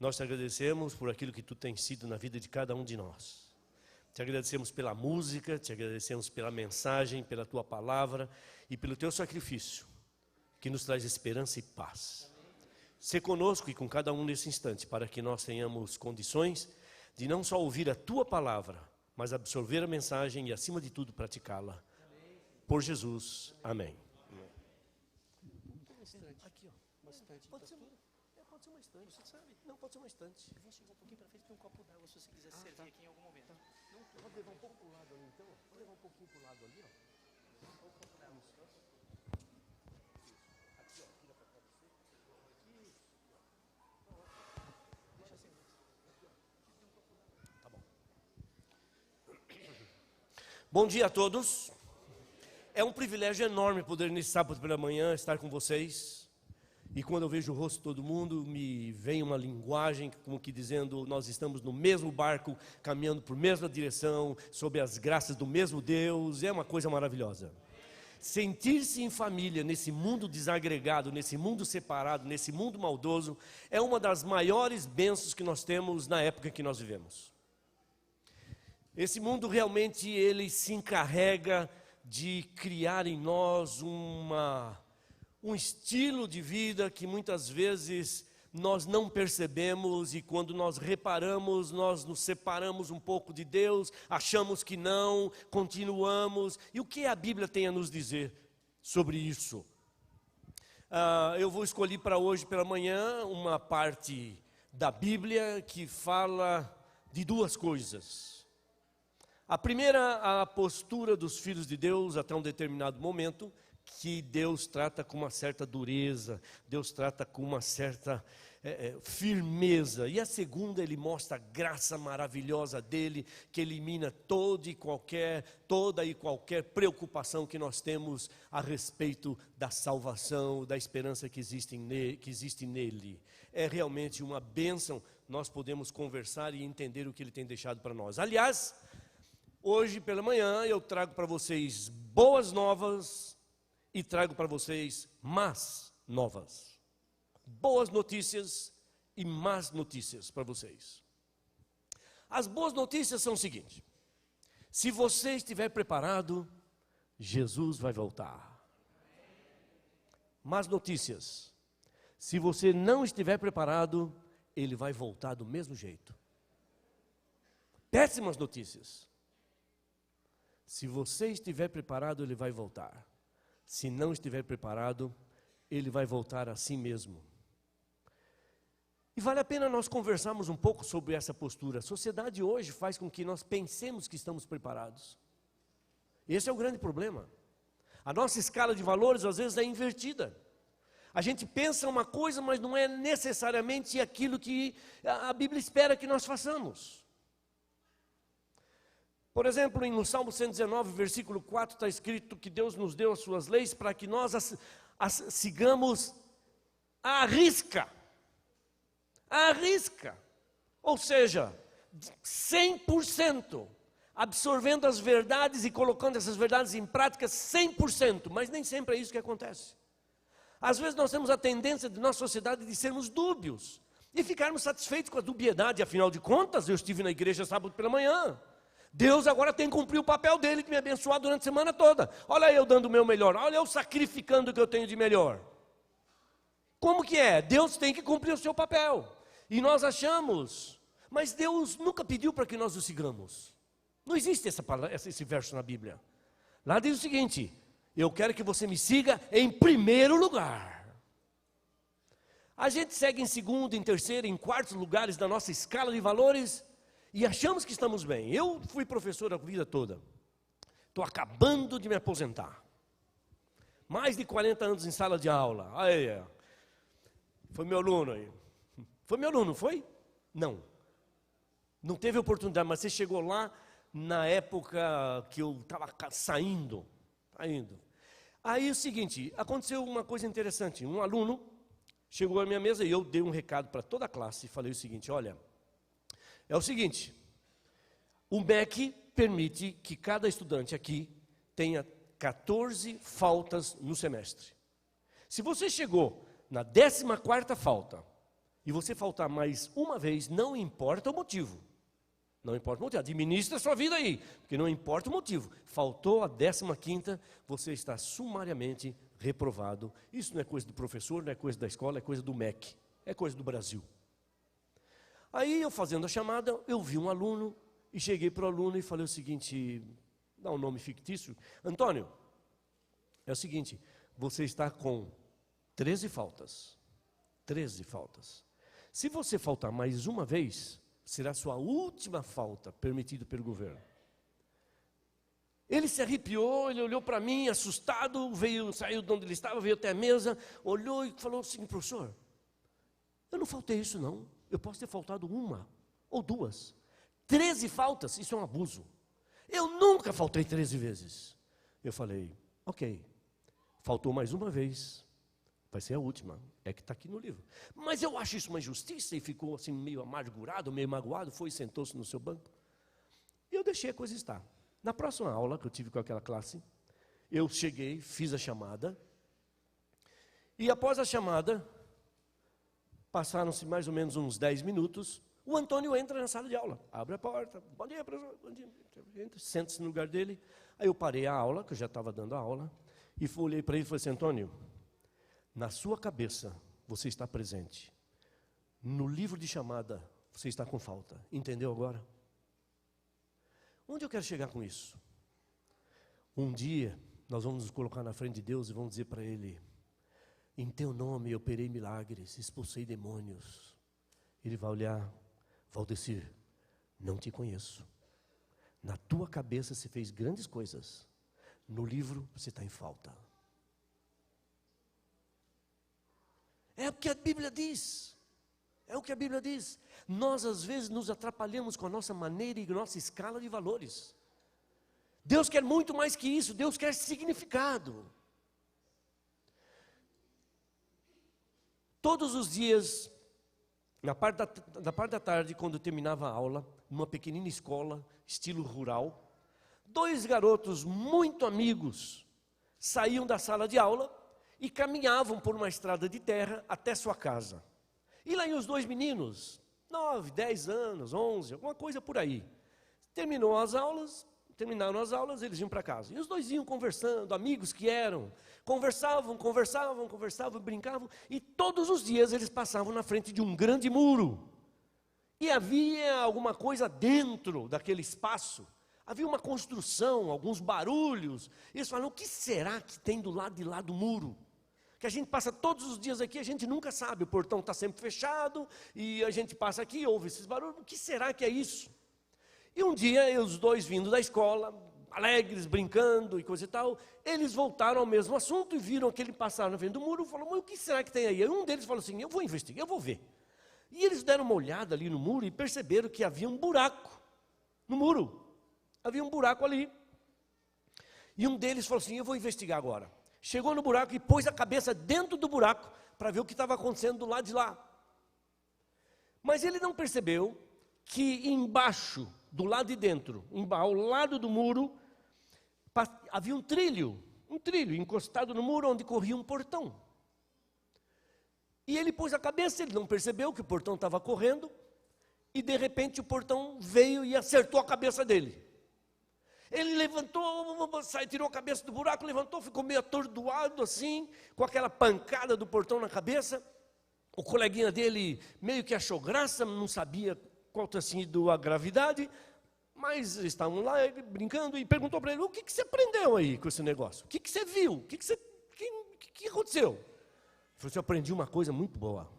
Nós te agradecemos por aquilo que tu tens sido na vida de cada um de nós. Te agradecemos pela música, te agradecemos pela mensagem, pela tua palavra e pelo teu sacrifício, que nos traz esperança e paz. Sê conosco e com cada um nesse instante, para que nós tenhamos condições de não só ouvir a tua palavra, mas absorver a mensagem e, acima de tudo, praticá-la. Por Jesus. Amém. Aqui, ó, uma estante. Pode ser uma estante, você sabe? Não, pode ser uma estante. Eu vou chegar um pouquinho para frente, tem um copo d'água, se você quiser servir aqui em algum momento. Não, pode levar um pouco para o lado ali, então. Pode levar um pouquinho para o lado ali, ó. Bom dia a todos. É um privilégio enorme poder nesse sábado pela manhã estar com vocês. E quando eu vejo o rosto de todo mundo, me vem uma linguagem como que dizendo, nós estamos no mesmo barco, caminhando por mesma direção, sob as graças do mesmo Deus. É uma coisa maravilhosa. Sentir-se em família nesse mundo desagregado, nesse mundo separado, nesse mundo maldoso, é uma das maiores bênçãos que nós temos na época que nós vivemos. Esse mundo realmente ele se encarrega de criar em nós um estilo de vida que muitas vezes nós não percebemos, e quando nós reparamos, nós nos separamos um pouco de Deus, achamos que não, continuamos. E o que a Bíblia tem a nos dizer sobre isso? Eu vou escolher para hoje pela manhã uma parte da Bíblia que fala de duas coisas. A primeira, a postura dos filhos de Deus até um determinado momento, que Deus trata com uma certa dureza, Deus trata com uma certa firmeza. E a segunda, ele mostra a graça maravilhosa dele, que elimina toda e qualquer preocupação que nós temos a respeito da salvação, da esperança que existe nele. É realmente uma bênção, nós podemos conversar e entender o que ele tem deixado para nós. Aliás, hoje pela manhã eu trago para vocês boas novas e trago para vocês más novas. Boas notícias e más notícias para vocês. As boas notícias são o seguinte: se você estiver preparado, Jesus vai voltar. Más notícias: se você não estiver preparado, Ele vai voltar do mesmo jeito. Péssimas notícias: se você estiver preparado, Ele vai voltar. Se não estiver preparado, Ele vai voltar a si mesmo. E vale a pena nós conversarmos um pouco sobre essa postura. A sociedade hoje faz com que nós pensemos que estamos preparados. Esse é o grande problema. A nossa escala de valores às vezes é invertida. A gente pensa uma coisa, mas não é necessariamente aquilo que a Bíblia espera que nós façamos. Por exemplo, no Salmo 119, versículo 4, está escrito que Deus nos deu as suas leis para que nós as sigamos à risca. À risca. Ou seja, 100%, absorvendo as verdades e colocando essas verdades em prática 100%, mas nem sempre é isso que acontece. Às vezes nós temos a tendência de nossa sociedade de sermos dúbios e ficarmos satisfeitos com a dubiedade. Afinal de contas, eu estive na igreja sábado pela manhã. Deus agora tem que cumprir o papel dele de me abençoar durante a semana toda. Olha eu dando o meu melhor, olha eu sacrificando o que eu tenho de melhor. Como que é? Deus tem que cumprir o seu papel. E nós achamos, mas Deus nunca pediu para que nós o sigamos. Não existe esse verso na Bíblia. Lá diz o seguinte: eu quero que você me siga em primeiro lugar. A gente segue em segundo, em terceiro, em quarto lugares da nossa escala de valores e achamos que estamos bem. Eu fui professor a vida toda. Estou acabando de me aposentar. Mais de 40 anos em sala de aula. Aí, foi meu aluno aí. Foi meu aluno, foi? Não. Não teve oportunidade, mas você chegou lá na época que eu estava saindo. Aí é o seguinte, aconteceu uma coisa interessante. Um aluno chegou à minha mesa e eu dei um recado para toda a classe e falei o seguinte: olha, é o seguinte, o MEC permite que cada estudante aqui tenha 14 faltas no semestre. Se você chegou na 14ª falta e você faltar mais uma vez, não importa o motivo. Não importa o motivo, administra a sua vida aí, porque não importa o motivo. Faltou a 15ª, você está sumariamente reprovado. Isso não é coisa do professor, não é coisa da escola, é coisa do MEC, é coisa do Brasil. Aí eu fazendo a chamada, eu vi um aluno, e cheguei para o aluno e falei o seguinte, dá um nome fictício, Antônio, é o seguinte, você está com 13 faltas. 13 faltas. Se você faltar mais uma vez, será a sua última falta permitida pelo governo. Ele se arrepiou, ele olhou para mim, assustado, saiu de onde ele estava, veio até a mesa, olhou e falou assim, professor, eu não faltei isso não, eu posso ter faltado uma ou duas. 13 faltas, isso é um abuso. Eu nunca faltei 13 vezes. Eu falei, ok, faltou mais uma vez, vai ser a última, é que está aqui no livro. Mas eu acho isso uma injustiça, e ficou assim meio amargurado, meio magoado, foi e sentou-se no seu banco. E eu deixei a coisa estar. Na próxima aula que eu tive com aquela classe, eu cheguei, fiz a chamada, e após a chamada, passaram-se mais ou menos uns 10 minutos, o Antônio entra na sala de aula, abre a porta, bom dia, professor, bom dia, entra, senta-se no lugar dele. Aí eu parei a aula, que eu já estava dando a aula, e olhei para ele e falei assim, Antônio, na sua cabeça você está presente, no livro de chamada você está com falta, entendeu agora? Onde eu quero chegar com isso? Um dia nós vamos nos colocar na frente de Deus e vamos dizer para Ele, em teu nome eu operei milagres, expulsei demônios. Ele vai olhar, Valdecir, não te conheço. Na tua cabeça você fez grandes coisas, no livro você está em falta. É o que a Bíblia diz. É o que a Bíblia diz. Nós às vezes nos atrapalhamos com a nossa maneira e nossa escala de valores. Deus quer muito mais que isso, Deus quer significado. Todos os dias, na parte da tarde, quando terminava a aula, numa pequenina escola, estilo rural, 2 garotos muito amigos saíam da sala de aula e caminhavam por uma estrada de terra até sua casa. E lá iam os 2 meninos, 9, 10 anos, 11, alguma coisa por aí. Terminaram as aulas, eles iam para casa. E os 2 iam conversando, amigos que eram, conversavam, brincavam, e todos os dias eles passavam na frente de um grande muro. E havia alguma coisa dentro daquele espaço, havia uma construção, alguns barulhos. E eles falaram, o que será que tem do lado de lá do muro? Que a gente passa todos os dias aqui, a gente nunca sabe, o portão está sempre fechado, e a gente passa aqui, ouve esses barulhos, o que será que é isso? E um dia, os 2 vindo da escola, alegres, brincando e coisa e tal, eles voltaram ao mesmo assunto e viram aquele passar na frente do muro, e falaram, mas o que será que tem aí? E um deles falou assim, eu vou investigar, eu vou ver. E eles deram uma olhada ali no muro e perceberam que havia um buraco no muro, havia um buraco ali. E um deles falou assim, eu vou investigar agora. Chegou no buraco e pôs a cabeça dentro do buraco para ver o que estava acontecendo do lado de lá. Mas ele não percebeu que embaixo, do lado de dentro, ao lado do muro, havia um trilho encostado no muro onde corria um portão. E ele pôs a cabeça, ele não percebeu que o portão estava correndo, e de repente o portão veio e acertou a cabeça dele. Ele levantou, tirou a cabeça do buraco, levantou, ficou meio atordoado assim, com aquela pancada do portão na cabeça. O coleguinha dele meio que achou graça, não sabia qual tinha sido a gravidade, mas eles estavam lá brincando e perguntou para ele, o que você aprendeu aí com esse negócio? O que você viu? O que aconteceu? Ele falou assim, eu aprendi uma coisa muito boa.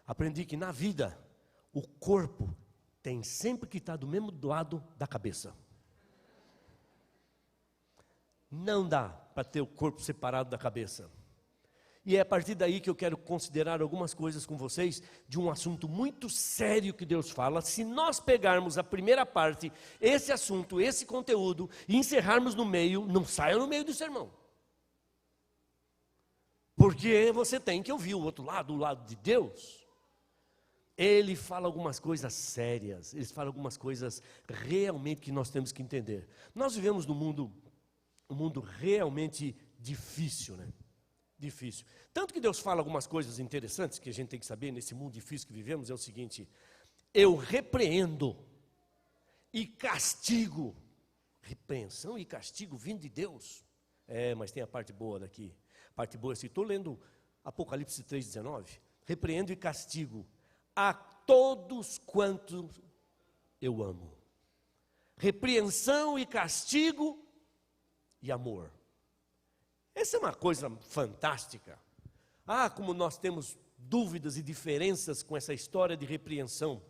Aprendi que na vida, o corpo tem sempre que estar do mesmo lado da cabeça. Não dá para ter o corpo separado da cabeça. E é a partir daí que eu quero considerar algumas coisas com vocês, de um assunto muito sério que Deus fala. Se nós pegarmos a primeira parte, esse assunto, esse conteúdo, e encerrarmos no meio, não saia no meio do sermão. Porque você tem que ouvir o outro lado, o lado de Deus. Ele fala algumas coisas sérias, ele fala algumas coisas realmente que nós temos que entender. Nós vivemos num mundo realmente difícil, né? difícil. Tanto que Deus fala algumas coisas interessantes que a gente tem que saber nesse mundo difícil que vivemos, é o seguinte: eu repreendo e castigo. Repreensão e castigo vindo de Deus. Mas tem a parte boa daqui. A parte boa é assim, estou lendo Apocalipse 3,19. Repreendo e castigo a todos quantos eu amo. Repreensão e castigo e amor. Essa é uma coisa fantástica. Como nós temos dúvidas e diferenças com essa história de repreensão.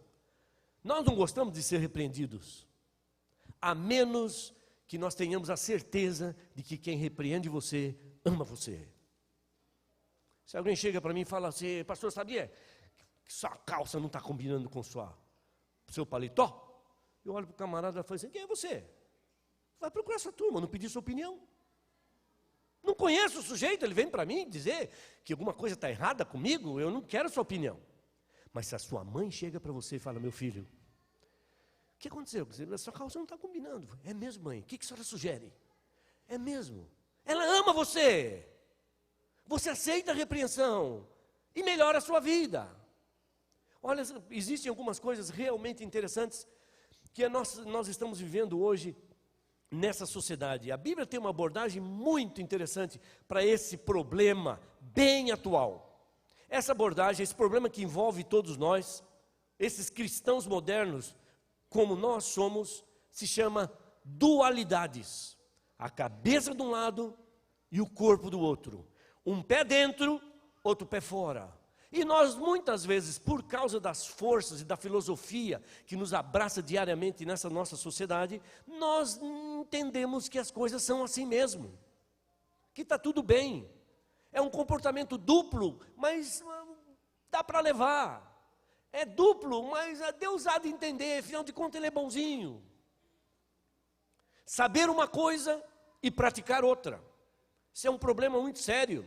Nós não gostamos de ser repreendidos, a menos que nós tenhamos a certeza de que quem repreende você, ama você. Se alguém chega para mim e fala assim: pastor, sabia que sua calça não está combinando com o seu paletó? Eu olho para o camarada e falo assim: quem é você? Vai procurar sua turma, não pedir sua opinião. Não conheço o sujeito, ele vem para mim dizer que alguma coisa está errada comigo, eu não quero sua opinião. Mas se a sua mãe chega para você e fala: meu filho, o que aconteceu? A sua calça não está combinando. É mesmo, mãe? O que a senhora sugere? É mesmo. Ela ama você. Você aceita a repreensão e melhora a sua vida. Olha, existem algumas coisas realmente interessantes que nós estamos vivendo hoje nessa sociedade. A Bíblia tem uma abordagem muito interessante para esse problema bem atual. Essa abordagem, esse problema que envolve todos nós, esses cristãos modernos, como nós somos, se chama dualidades. A cabeça de um lado e o corpo do outro. Um pé dentro, outro pé fora. E nós muitas vezes, por causa das forças e da filosofia que nos abraça diariamente nessa nossa sociedade, nós entendemos que as coisas são assim mesmo. Que está tudo bem. É um comportamento duplo, mas dá para levar. É duplo, mas Deus há de entender, afinal de contas ele é bonzinho. Saber uma coisa e praticar outra. Isso é um problema muito sério.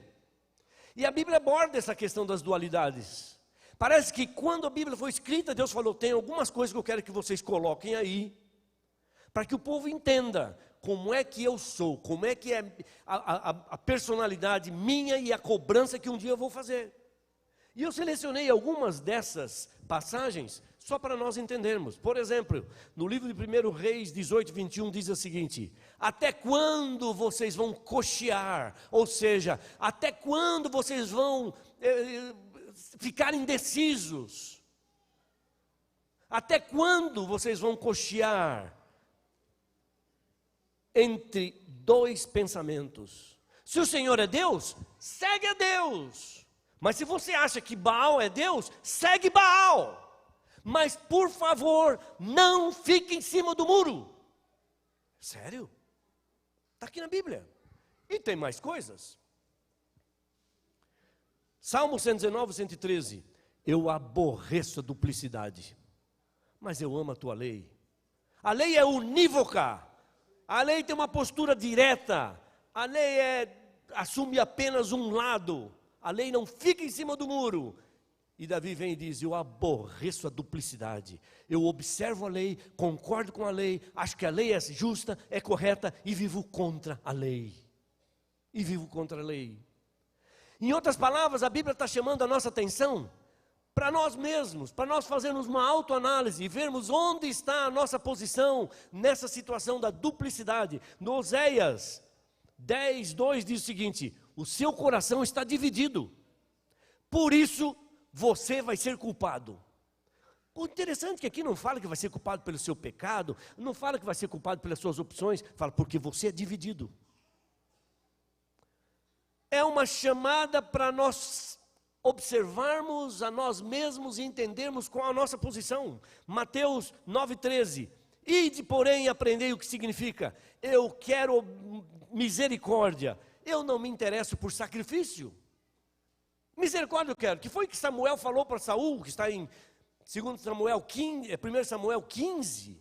E a Bíblia aborda essa questão das dualidades. Parece que quando a Bíblia foi escrita, Deus falou: tem algumas coisas que eu quero que vocês coloquem aí, para que o povo entenda como é que eu sou, como é que é a personalidade minha e a cobrança que um dia eu vou fazer. E eu selecionei algumas dessas passagens só para nós entendermos. Por exemplo, no livro de 1 Reis 18, 21 diz o seguinte: até quando vocês vão cochear? Ou seja, até quando vocês vão ficar indecisos? Até quando vocês vão cochear entre dois pensamentos? Se o Senhor é Deus, segue a Deus. Mas se você acha que Baal é Deus, segue Baal. Mas por favor, não fique em cima do muro. Sério? Está aqui na Bíblia. E tem mais coisas. Salmo 119, 113. Eu aborreço a duplicidade, mas eu amo a tua lei. A lei é unívoca. A lei tem uma postura direta. A lei assume apenas um lado. A lei não fica em cima do muro. E Davi vem e diz: eu aborreço a duplicidade. Eu observo a lei, concordo com a lei, acho que a lei é justa, é correta e vivo contra a lei. E vivo contra a lei. Em outras palavras, a Bíblia está chamando a nossa atenção para nós mesmos, para nós fazermos uma autoanálise e vermos onde está a nossa posição nessa situação da duplicidade. No Oséias 10, 2 diz o seguinte: o seu coração está dividido, por isso você vai ser culpado. O interessante é que aqui não fala que vai ser culpado pelo seu pecado, não fala que vai ser culpado pelas suas opções, fala porque você é dividido. É uma chamada para nós observarmos a nós mesmos e entendermos qual a nossa posição. Mateus 9,13. Ide, porém, e aprendei o que significa: eu quero misericórdia, eu não me interesso por sacrifício. Misericórdia eu quero. Que foi que Samuel falou para Saul, que está em 2 Samuel 15, 1 Samuel 15.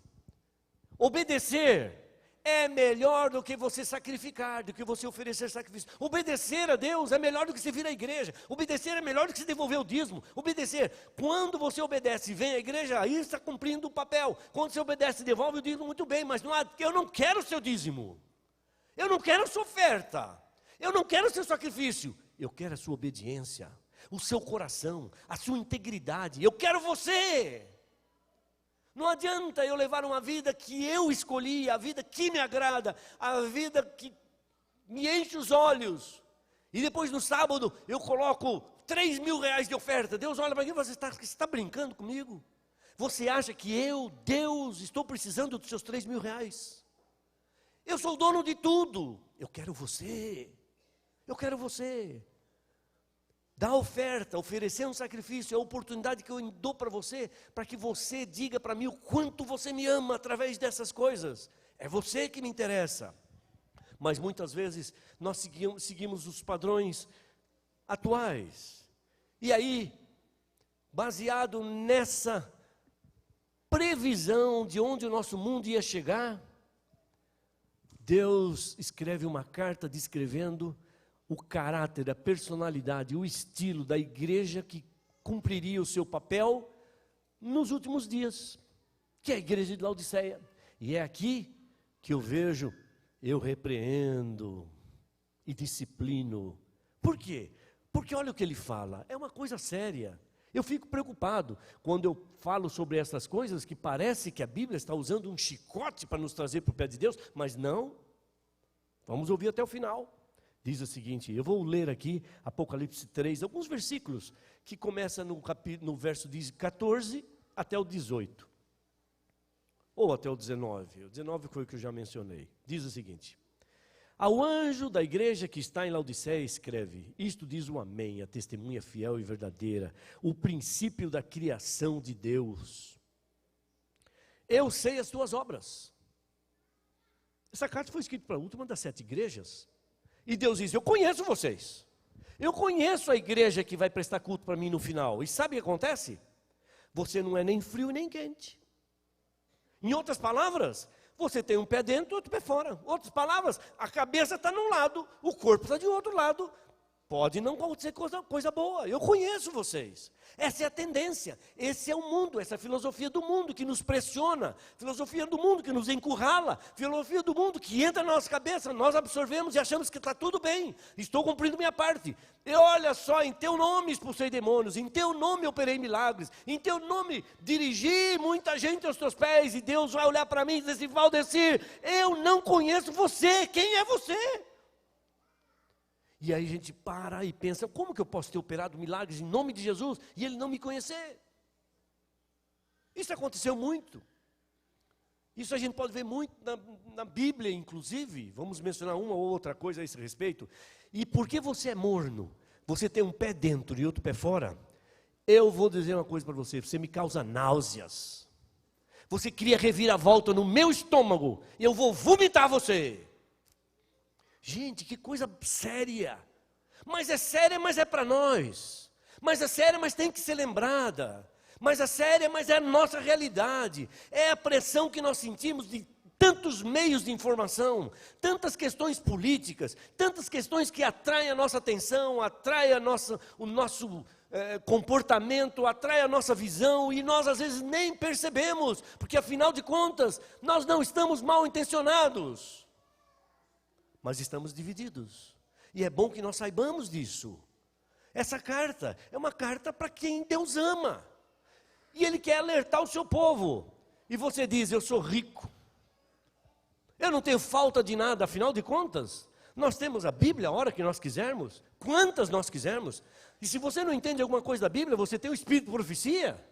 Obedecer é melhor do que você sacrificar, do que você oferecer sacrifício. Obedecer a Deus é melhor do que você vir à igreja. Obedecer é melhor do que você devolver o dízimo. Obedecer, quando você obedece e vem à igreja, aí está cumprindo o papel. Quando você obedece e devolve o dízimo, muito bem, mas não há, eu não quero o seu dízimo. Eu não quero a sua oferta. Eu não quero o seu sacrifício. eu quero a sua obediência, o seu coração, a sua integridade. Eu quero você. Não adianta eu levar uma vida que eu escolhi, a vida que me agrada, a vida que me enche os olhos, e depois no sábado eu coloco 3 mil reais de oferta. Deus olha para mim e fala: você está brincando comigo? Você acha que eu, Deus, estou precisando dos seus 3 mil reais? Eu sou o dono de tudo. Eu quero você. Eu quero você. Dar oferta, oferecer um sacrifício, é a oportunidade que eu dou para você, para que você diga para mim o quanto você me ama através dessas coisas. É você que me interessa. Mas muitas vezes nós seguimos os padrões atuais. E aí, baseado nessa previsão de onde o nosso mundo ia chegar, Deus escreve uma carta descrevendo o caráter, a personalidade, o estilo da igreja que cumpriria o seu papel nos últimos dias, que é a igreja de Laodiceia. E é aqui que eu vejo, eu repreendo e disciplino. Por quê? Porque olha o que ele fala, é uma coisa séria. Eu fico preocupado quando eu falo sobre essas coisas, que parece que a Bíblia está usando um chicote para nos trazer para o pé de Deus, mas não. Vamos ouvir até o final. Diz o seguinte, eu vou ler aqui Apocalipse 3, alguns versículos, que começa no verso 14 até o 18. Ou até o 19. O 19 foi o que eu já mencionei. Diz o seguinte: ao anjo da igreja que está em Laodiceia escreve: isto diz o Amém, a testemunha fiel e verdadeira, o princípio da criação de Deus. Eu sei as tuas obras. Essa carta foi escrita para a última das 7 igrejas. E Deus diz: eu conheço vocês. Eu conheço a igreja que vai prestar culto para mim no final. E sabe o que acontece? Você não é nem frio nem quente. Em outras palavras, você tem um pé dentro e outro pé fora. Outras palavras, a cabeça está num lado, o corpo está de outro lado. Pode não acontecer coisa boa. Eu conheço vocês. Essa é a tendência. Esse é o mundo, essa é a filosofia do mundo que nos pressiona. Filosofia do mundo que nos encurrala. Filosofia do mundo que entra na nossa cabeça. Nós absorvemos e achamos que está tudo bem. Estou cumprindo minha parte. E olha só, em teu nome expulsei demônios. Em teu nome operei milagres. Em teu nome dirigi muita gente aos teus pés. E Deus vai olhar para mim e dizer assim: Valdecir, eu não conheço você. Quem é você? E aí a gente para e pensa: como que eu posso ter operado milagres em nome de Jesus e ele não me conhecer? Isso aconteceu muito. Isso a gente pode ver muito na Bíblia, inclusive. Vamos mencionar uma ou outra coisa a esse respeito. E porque você é morno, você tem um pé dentro e outro pé fora, eu vou dizer uma coisa para você: você me causa náuseas. Você cria reviravolta no meu estômago e eu vou vomitar você. Gente, que coisa séria. Mas é séria, mas é para nós. Mas é séria, mas tem que ser lembrada. Mas é séria, mas é a nossa realidade. É a pressão que nós sentimos de tantos meios de informação, tantas questões políticas, tantas questões que atraem a nossa atenção, atraem o nosso comportamento, atrai a nossa visão, e nós às vezes nem percebemos, porque afinal de contas, nós não estamos mal intencionados. Mas estamos divididos. E é bom que nós saibamos disso. Essa carta é uma carta para quem Deus ama. E Ele quer alertar o seu povo. E você diz: eu sou rico. Eu não tenho falta de nada, afinal de contas. Nós temos a Bíblia a hora que nós quisermos. Quantas nós quisermos. E se você não entende alguma coisa da Bíblia, você tem o Espírito de profecia.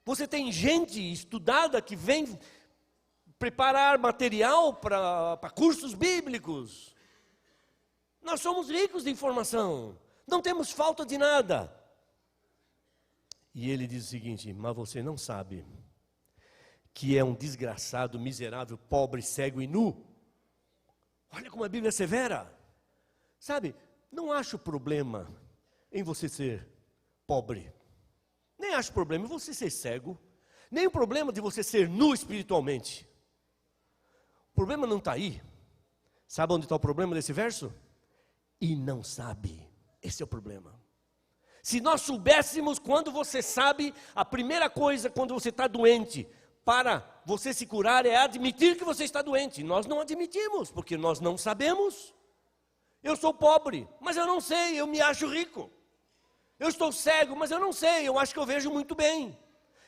Você tem gente estudada que vem preparar material para cursos bíblicos. Nós somos ricos de informação, não temos falta de nada. E ele diz o seguinte: mas você não sabe que é um desgraçado, miserável, pobre, cego e nu? Olha como a Bíblia é severa. Sabe, não acho problema em você ser pobre, nem acho problema em você ser cego, nem o problema de você ser nu espiritualmente. O problema não está aí. Sabe onde está o problema desse verso? E não sabe. Esse é o problema. Se nós soubéssemos quando você sabe, a primeira coisa quando você está doente, para você se curar, é admitir que você está doente. Nós não admitimos, porque nós não sabemos. Eu sou pobre, mas eu não sei, eu me acho rico. Eu estou cego, mas eu não sei, eu acho que eu vejo muito bem.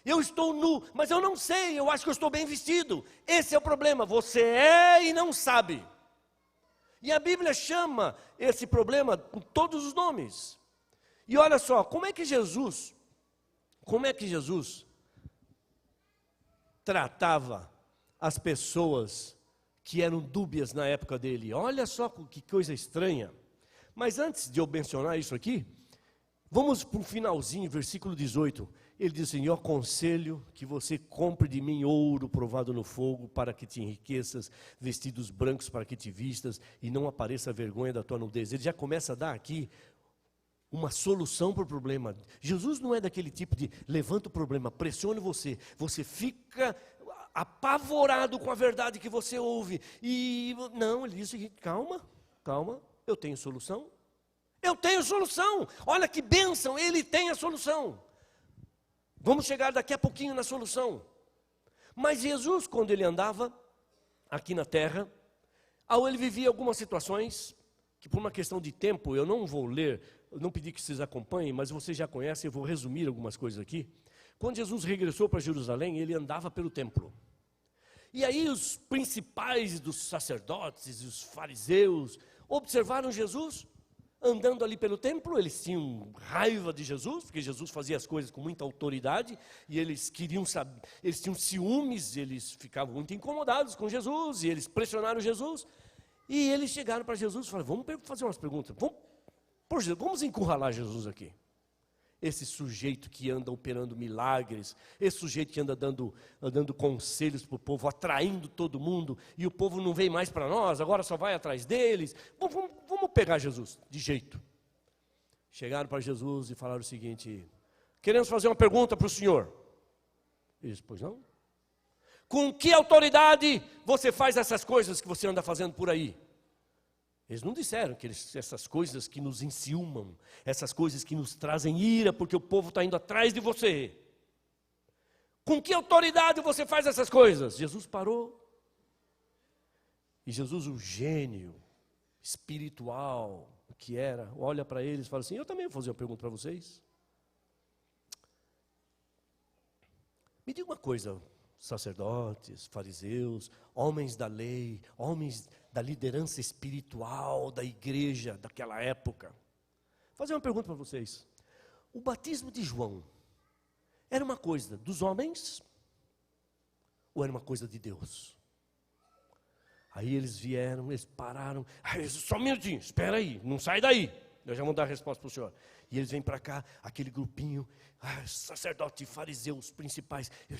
Eu estou nu, mas eu não sei, eu acho que eu estou bem vestido. Esse é o problema, você é e não sabe. E a Bíblia chama esse problema com todos os nomes. E olha só, como é que Jesus tratava as pessoas que eram dúbias na época dele? Olha só que coisa estranha. Mas antes de eu mencionar isso aqui, vamos para o finalzinho, versículo 18. Ele diz assim: eu aconselho que você compre de mim ouro provado no fogo, para que te enriqueças, vestidos brancos para que te vistas, e não apareça a vergonha da tua nudez. Ele já começa a dar aqui uma solução para o problema. Jesus não é daquele tipo de levanta o problema, pressione você. Você fica apavorado com a verdade que você ouve. E não, ele diz o seguinte: calma, eu tenho solução. Eu tenho solução. Olha que bênção, ele tem a solução. Vamos chegar daqui a pouquinho na solução. Mas Jesus, quando ele andava aqui na terra, ele vivia algumas situações que, por uma questão de tempo, eu não vou ler, eu não pedi que vocês acompanhem, mas vocês já conhecem, eu vou resumir algumas coisas aqui. Quando Jesus regressou para Jerusalém, ele andava pelo templo. E aí os principais dos sacerdotes e os fariseus observaram Jesus andando ali pelo templo. Eles tinham raiva de Jesus, porque Jesus fazia as coisas com muita autoridade, e eles queriam saber, eles tinham ciúmes, eles ficavam muito incomodados com Jesus, e eles pressionaram Jesus, e eles chegaram para Jesus e falaram: vamos fazer umas perguntas, vamos encurralar Jesus aqui. Esse sujeito que anda operando milagres, esse sujeito que anda dando conselhos para o povo, atraindo todo mundo, e o povo não vem mais para nós, agora só vai atrás deles. Vamos pegar Jesus, de jeito. Chegaram para Jesus e falaram o seguinte: queremos fazer uma pergunta para o senhor. Ele disse: pois não? Com que autoridade você faz essas coisas que você anda fazendo por aí? Eles não disseram que essas coisas que nos enciumam, essas coisas que nos trazem ira, porque o povo está indo atrás de você. Com que autoridade você faz essas coisas? Jesus parou. E Jesus, o gênio espiritual que era, olha para eles e fala assim: eu também vou fazer uma pergunta para vocês. Me diga uma coisa, sacerdotes, fariseus, homens da lei, homens da liderança espiritual da igreja daquela época. Vou fazer uma pergunta para vocês: o batismo de João era uma coisa dos homens ou era uma coisa de Deus? Aí eles vieram, eles pararam: só um minutinho, espera aí, não sai daí, eu já vou dar a resposta para o senhor. E eles vêm para cá, aquele grupinho, sacerdote, fariseus, principais. E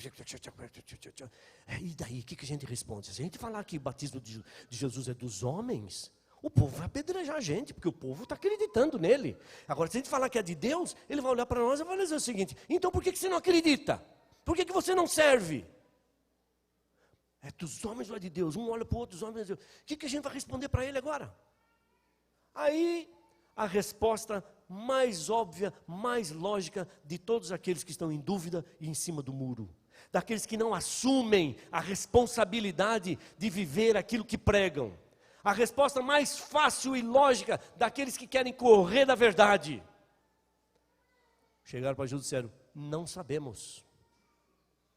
daí, o que a gente responde? Se a gente falar que o batismo de Jesus é dos homens, o povo vai apedrejar a gente, porque o povo está acreditando nele. Agora, se a gente falar que é de Deus, ele vai olhar para nós e vai dizer o seguinte: então por que você não acredita? Por que você não serve? É dos homens ou é de Deus? Um olha para o outro, dos homens e Deus. O que a gente vai responder para ele agora? Aí, a resposta mais óbvia, mais lógica de todos aqueles que estão em dúvida e em cima do muro, daqueles que não assumem a responsabilidade de viver aquilo que pregam, a resposta mais fácil e lógica daqueles que querem correr da verdade, chegaram para Jesus e disseram: não sabemos.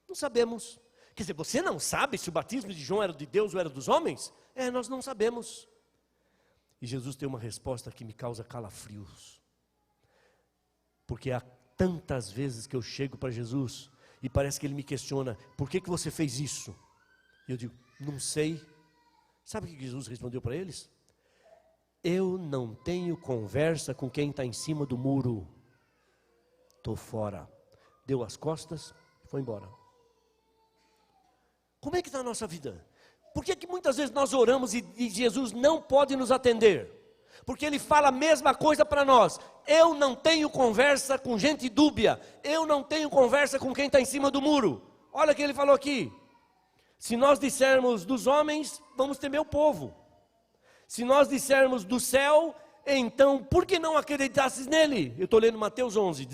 Não sabemos. Quer dizer, você não sabe se o batismo de João era de Deus ou era dos homens? Nós não sabemos. E Jesus tem uma resposta que me causa calafrios. Porque há tantas vezes que eu chego para Jesus e parece que ele me questiona: por que você fez isso? E eu digo: não sei. Sabe o que Jesus respondeu para eles? Eu não tenho conversa com quem está em cima do muro. Estou fora. Deu as costas e foi embora. Como é que está a nossa vida? Por que muitas vezes nós oramos e Jesus não pode nos atender? Porque Ele fala a mesma coisa para nós: eu não tenho conversa com gente dúbia, eu não tenho conversa com quem está em cima do muro. Olha o que Ele falou aqui: se nós dissermos dos homens, vamos temer o povo. Se nós dissermos do céu, então por que não acreditasses nele? Eu estou lendo Mateus 11,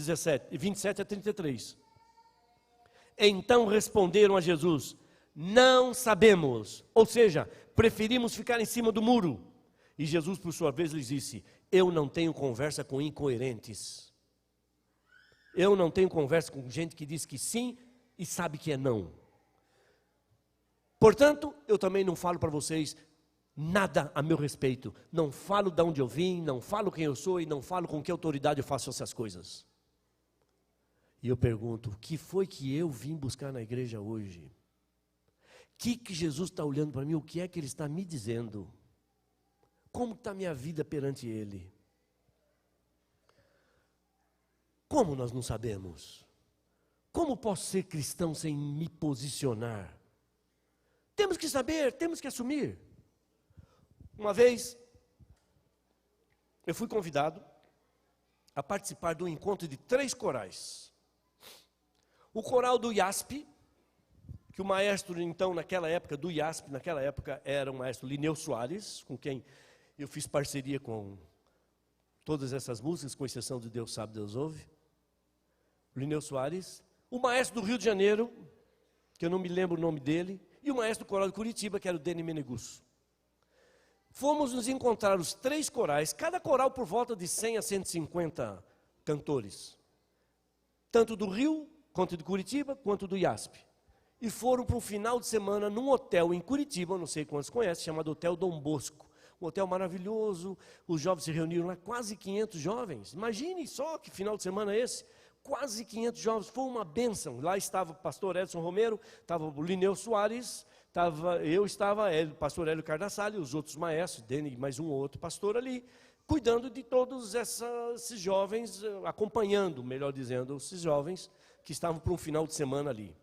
27 a 33. Então responderam a Jesus: não sabemos, ou seja, preferimos ficar em cima do muro. E Jesus, por sua vez, lhes disse: eu não tenho conversa com incoerentes. Eu não tenho conversa com gente que diz que sim e sabe que é não. Portanto, eu também não falo para vocês nada a meu respeito. Não falo de onde eu vim, não falo quem eu sou e não falo com que autoridade eu faço essas coisas. E eu pergunto, o que foi que eu vim buscar na igreja hoje? O que Jesus está olhando para mim? O que é que Ele está me dizendo? Como está a minha vida perante Ele? Como nós não sabemos? Como posso ser cristão sem me posicionar? Temos que saber, temos que assumir. Uma vez, eu fui convidado a participar do encontro de 3 corais. O coral do IASP, que o maestro, então, naquela época, do IASP, naquela época, era o maestro Lineu Soares, com quem eu fiz parceria com todas essas músicas, com exceção de Deus Sabe, Deus Ouve. Lineu Soares. O maestro do Rio de Janeiro, que eu não me lembro o nome dele, e o maestro do coral de Curitiba, que era o Deni Menegus. Fomos nos encontrar os 3 corais, cada coral por volta de 100 a 150 cantores. Tanto do Rio, quanto de Curitiba, quanto do IASP. E foram para um final de semana num hotel em Curitiba, não sei quantos conhecem, chamado Hotel Dom Bosco. Um hotel maravilhoso, os jovens se reuniram lá, quase 500 jovens. Imagine só que final de semana é esse. Quase 500 jovens, foi uma bênção. Lá estava o pastor Edson Romero, estava o Lineu Soares, estava o pastor Hélio Cardassale, os outros maestros, Deni, mais um ou outro pastor ali, cuidando de todos esses jovens, acompanhando, melhor dizendo, esses jovens que estavam para um final de semana ali.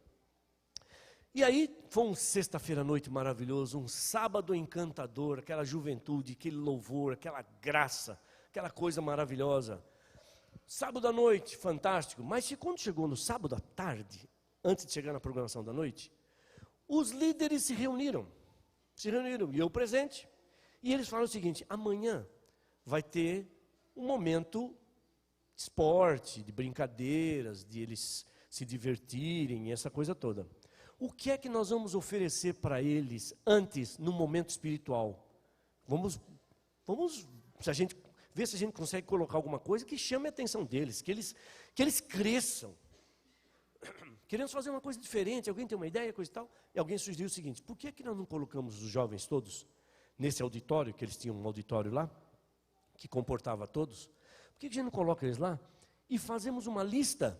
E aí, foi uma sexta-feira à noite maravilhoso, um sábado encantador, aquela juventude, aquele louvor, aquela graça, aquela coisa maravilhosa. Sábado à noite, fantástico, mas quando chegou no sábado à tarde, antes de chegar na programação da noite, os líderes se reuniram, e eu presente, e eles falaram o seguinte: amanhã vai ter um momento de esporte, de brincadeiras, de eles se divertirem, essa coisa toda. O que é que nós vamos oferecer para eles antes, no momento espiritual? Vamos ver se a gente consegue colocar alguma coisa que chame a atenção deles, que eles cresçam. Queremos fazer uma coisa diferente, alguém tem uma ideia, coisa e tal? E alguém sugeriu o seguinte: por que nós não colocamos os jovens todos nesse auditório, que eles tinham um auditório lá, que comportava todos? Por que a gente não coloca eles lá e fazemos uma lista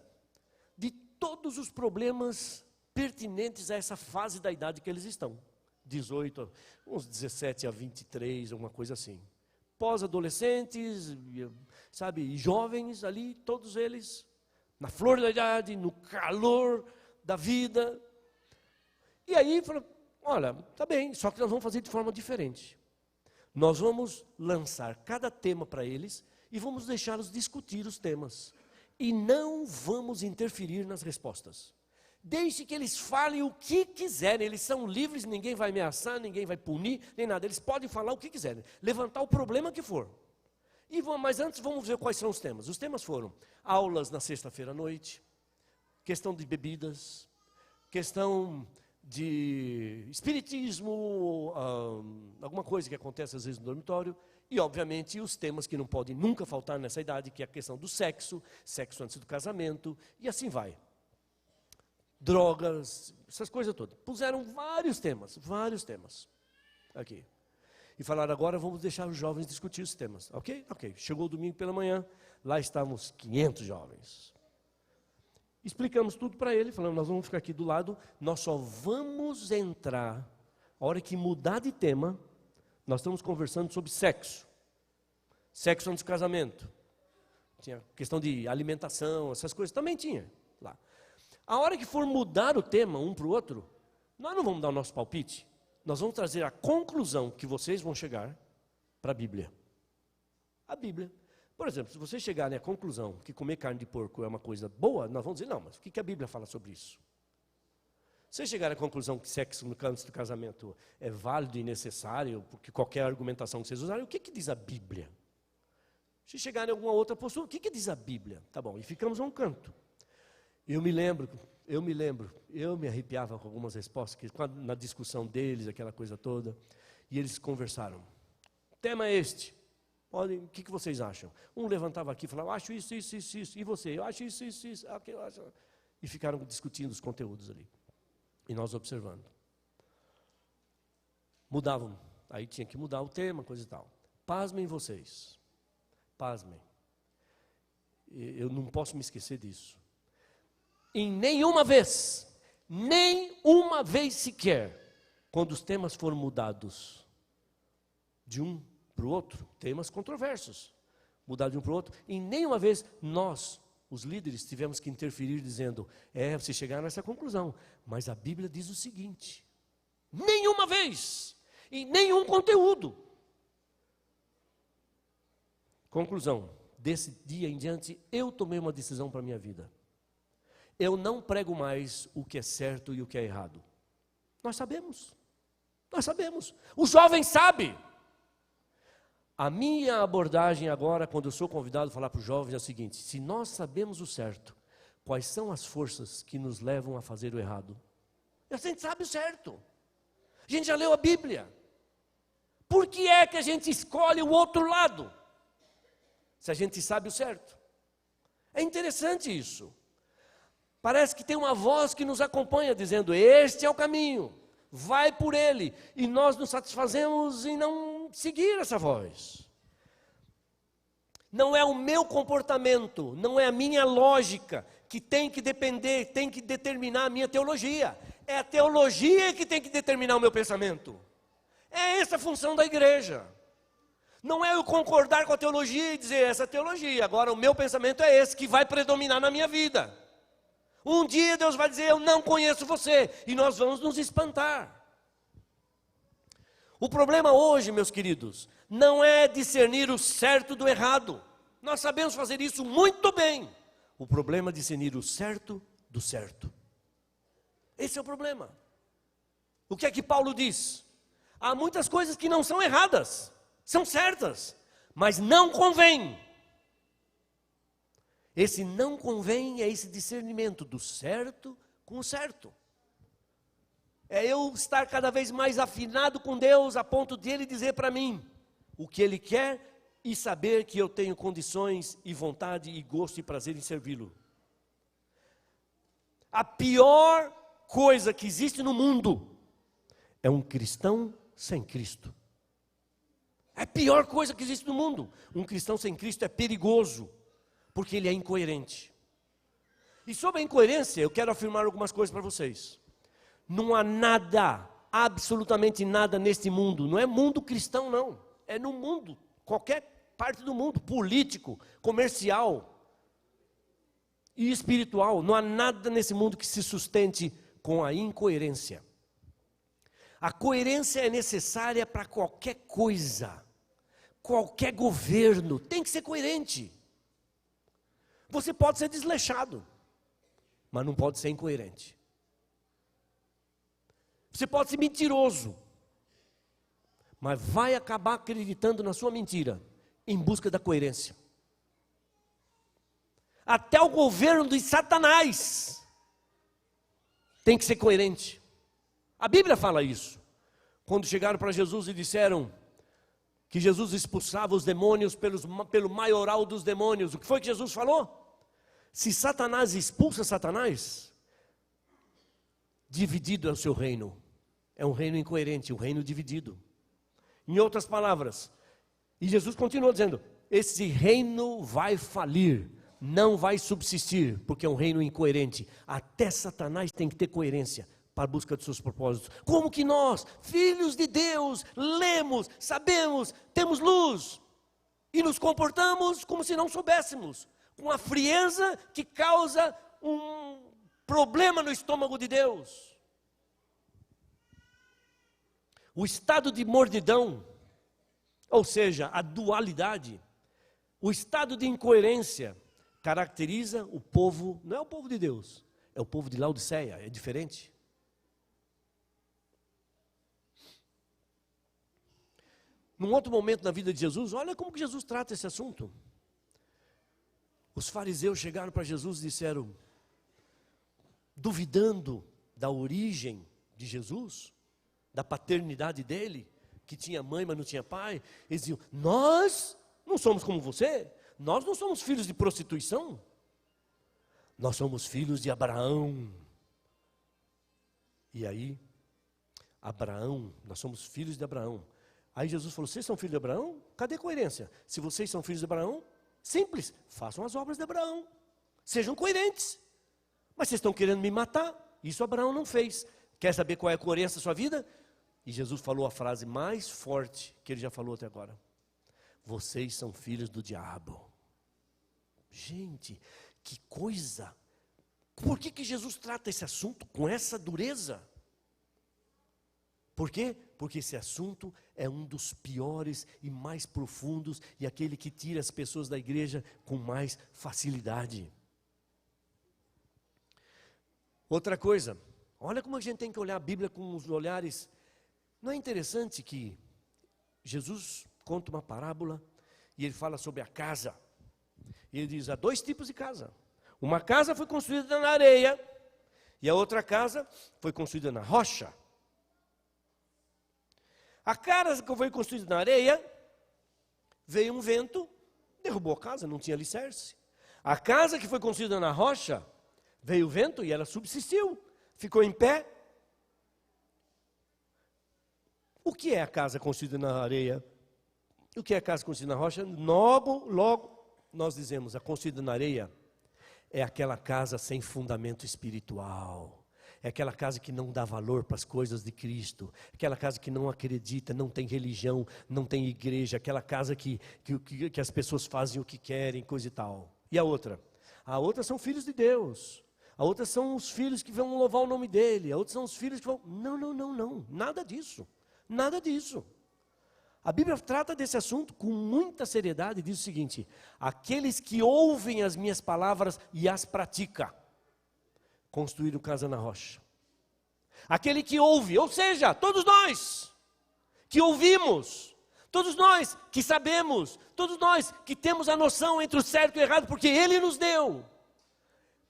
de todos os problemas pertinentes a essa fase da idade que eles estão? 18, uns 17 a 23, alguma coisa assim. Pós-adolescentes, sabe, e jovens ali, todos eles, na flor da idade, no calor da vida. E aí, falou: olha, tá bem, só que nós vamos fazer de forma diferente. Nós vamos lançar cada tema para eles e vamos deixá-los discutir os temas. E não vamos interferir nas respostas. Deixe que eles falem o que quiserem, eles são livres, ninguém vai ameaçar, ninguém vai punir, nem nada. Eles podem falar o que quiserem, levantar o problema que for. Mas antes vamos ver quais são os temas. Os temas foram aulas na sexta-feira à noite, questão de bebidas, questão de espiritismo, alguma coisa que acontece às vezes no dormitório, e obviamente os temas que não podem nunca faltar nessa idade, que é a questão do sexo antes do casamento, e assim vai. Drogas, essas coisas todas. Puseram vários temas aqui. E falaram: agora vamos deixar os jovens discutir os temas. Ok? Ok. Chegou o domingo pela manhã, lá estávamos 500 jovens. Explicamos tudo para ele, falando: nós vamos ficar aqui do lado, nós só vamos entrar, a hora que mudar de tema, nós estamos conversando sobre sexo. Sexo antes do casamento. Tinha questão de alimentação, essas coisas, também tinha lá. A hora que for mudar o tema um para o outro, nós não vamos dar o nosso palpite, nós vamos trazer a conclusão que vocês vão chegar para a Bíblia. A Bíblia. Por exemplo, se vocês chegarem à conclusão que comer carne de porco é uma coisa boa, nós vamos dizer: não, mas o que a Bíblia fala sobre isso? Se vocês chegarem à conclusão que sexo antes do casamento é válido e necessário, porque qualquer argumentação que vocês usarem, o que diz a Bíblia? Se chegarem a alguma outra postura, o que diz a Bíblia? Tá bom, e ficamos a um canto. Eu me arrepiava com algumas respostas, na discussão deles, aquela coisa toda, e eles conversaram. tema é este. Podem, o que vocês acham? Um levantava aqui e falava, eu acho isso. E você? Eu acho isso. Eu acho. E ficaram discutindo os conteúdos ali. E nós observando. Mudavam. Aí tinha que mudar o tema, coisa e tal. Pasmem vocês. Pasmem. Eu não posso me esquecer disso. Em nenhuma vez sequer, quando os temas foram mudados de um para o outro, temas controversos, mudados de um para o outro, em nenhuma vez nós, os líderes, tivemos que interferir dizendo, vocês chegaram a essa conclusão, mas a Bíblia diz o seguinte, nenhuma vez, em nenhum conteúdo. Conclusão, desse dia em diante, eu tomei uma decisão para a minha vida. Eu não prego mais o que é certo e o que é errado. Nós sabemos. O jovem sabe. A minha abordagem agora, quando eu sou convidado a falar para os jovens, é a seguinte: se nós sabemos o certo, quais são as forças que nos levam a fazer o errado? A gente sabe o certo. A gente já leu a Bíblia. Por que é que a gente escolhe o outro lado? Se a gente sabe o certo. É interessante isso. Parece que tem uma voz que nos acompanha dizendo, este é o caminho, vai por ele. E nós nos satisfazemos em não seguir essa voz. Não é o meu comportamento, não é a minha lógica que tem que depender, tem que determinar a minha teologia. É a teologia que tem que determinar o meu pensamento. É essa a função da igreja. Não é eu concordar com a teologia e dizer, essa teologia, agora o meu pensamento é esse, que vai predominar na minha vida. Um dia Deus vai dizer, eu não conheço você, e nós vamos nos espantar. O problema hoje, meus queridos, não é discernir o certo do errado. Nós sabemos fazer isso muito bem. O problema é discernir o certo do certo. Esse é o problema. O que é que Paulo diz? Há muitas coisas que não são erradas, são certas, mas não convém. Esse não convém é esse discernimento do certo com o certo. É eu estar cada vez mais afinado com Deus, a ponto de Ele dizer para mim o que Ele quer e saber que eu tenho condições e vontade e gosto e prazer em servi-lo. A pior coisa que existe no mundo é um cristão sem Cristo. É a pior coisa que existe no mundo. Um cristão sem Cristo é perigoso, porque ele é incoerente. E sobre a incoerência, eu quero afirmar algumas coisas para vocês. Não há nada, absolutamente nada neste mundo, não é mundo cristão não, é no mundo, qualquer parte do mundo, político, comercial e espiritual, não há nada nesse mundo que se sustente com a incoerência. A coerência é necessária para qualquer coisa, qualquer governo, tem que ser coerente. Você pode ser desleixado, mas não pode ser incoerente. Você pode ser mentiroso, mas vai acabar acreditando na sua mentira, em busca da coerência. Até o governo de Satanás tem que ser coerente. A Bíblia fala isso. Quando chegaram para Jesus e disseram que Jesus expulsava os demônios pelo maioral dos demônios, o que foi que Jesus falou? Se Satanás expulsa Satanás, dividido é o seu reino. É um reino incoerente, um reino dividido. Em outras palavras, e Jesus continuou dizendo, esse reino vai falir, não vai subsistir, porque é um reino incoerente. Até Satanás tem que ter coerência para a busca dos seus propósitos. Como que nós, filhos de Deus, lemos, sabemos, temos luz, e nos comportamos como se não soubéssemos, com a frieza que causa um problema no estômago de Deus. O estado de mordidão, ou seja, a dualidade, o estado de incoerência, caracteriza o povo, não é o povo de Deus, é o povo de Laodiceia, é diferente. Num outro momento na vida de Jesus, olha como que Jesus trata esse assunto. Os fariseus chegaram para Jesus e disseram, duvidando da origem de Jesus, da paternidade dele, que tinha mãe, mas não tinha pai, eles diziam, nós não somos como você, nós não somos filhos de prostituição, nós somos filhos de Abraão. E aí, Abraão, nós somos filhos de Abraão. Aí Jesus falou, vocês são filhos de Abraão? Cadê a coerência? Se vocês são filhos de Abraão, simples, façam as obras de Abraão, sejam coerentes. Mas vocês estão querendo me matar, isso Abraão não fez. Quer saber qual é a coerência da sua vida? E Jesus falou a frase mais forte que ele já falou até agora. Vocês são filhos do diabo. Gente, que coisa. Por que Jesus trata esse assunto com essa dureza? Por quê? Porque esse assunto é um dos piores e mais profundos e aquele que tira as pessoas da igreja com mais facilidade. Outra coisa, olha como a gente tem que olhar a Bíblia com os olhares. Não é interessante que Jesus conta uma parábola e ele fala sobre a casa. E ele diz, há dois tipos de casa. Uma casa foi construída na areia e a outra casa foi construída na rocha. A casa que foi construída na areia, veio um vento, derrubou a casa, não tinha alicerce. A casa que foi construída na rocha, veio o vento e ela subsistiu, ficou em pé. O que é a casa construída na areia? O que é a casa construída na rocha? Logo nós dizemos, a construída na areia é aquela casa sem fundamento espiritual. É aquela casa que não dá valor para as coisas de Cristo. Aquela casa que não acredita, não tem religião, não tem igreja. Aquela casa que as pessoas fazem o que querem, coisa e tal. E a outra? A outra são filhos de Deus. A outra são os filhos que vão louvar o nome dEle. A outra são os filhos que vão... Não. Nada disso. Nada disso. A Bíblia trata desse assunto com muita seriedade e diz o seguinte: aqueles que ouvem as minhas palavras e as praticam, construíram casa na rocha. Aquele que ouve, ou seja, todos nós que ouvimos, todos nós que sabemos, todos nós que temos a noção entre o certo e o errado, porque Ele nos deu,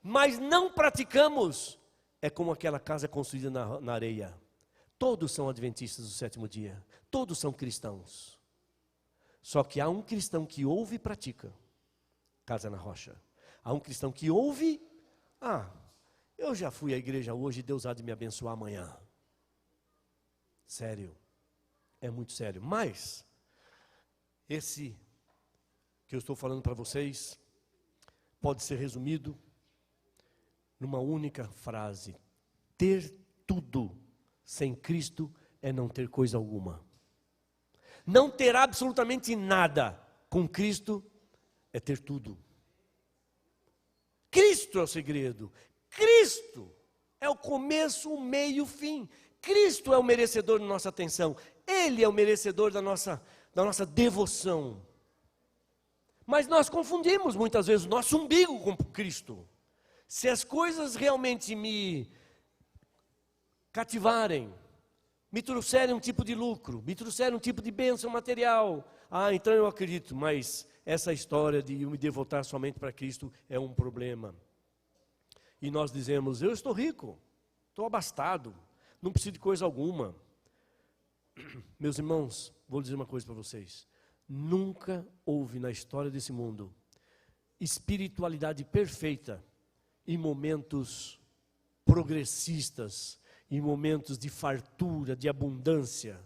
mas não praticamos, é como aquela casa construída na areia. Todos são adventistas do sétimo dia, todos são cristãos. Só que há um cristão que ouve e pratica, casa na rocha. Há um cristão que ouve, eu já fui à igreja hoje, Deus há de me abençoar amanhã. Sério, é muito sério. Mas, esse que eu estou falando para vocês, pode ser resumido numa única frase: ter tudo sem Cristo é não ter coisa alguma. Não ter absolutamente nada com Cristo é ter tudo. Cristo é o segredo. Cristo é o começo, o meio e o fim. Cristo é o merecedor da nossa atenção. Ele é o merecedor da nossa devoção. Mas nós confundimos muitas vezes o nosso umbigo com Cristo. Se as coisas realmente me cativarem, me trouxerem um tipo de lucro, me trouxerem um tipo de bênção material, então eu acredito, mas essa história de eu me devotar somente para Cristo é um problema. E nós dizemos, eu estou rico, estou abastado, não preciso de coisa alguma. Meus irmãos, vou dizer uma coisa para vocês. Nunca houve na história desse mundo espiritualidade perfeita em momentos progressistas, em momentos de fartura, de abundância,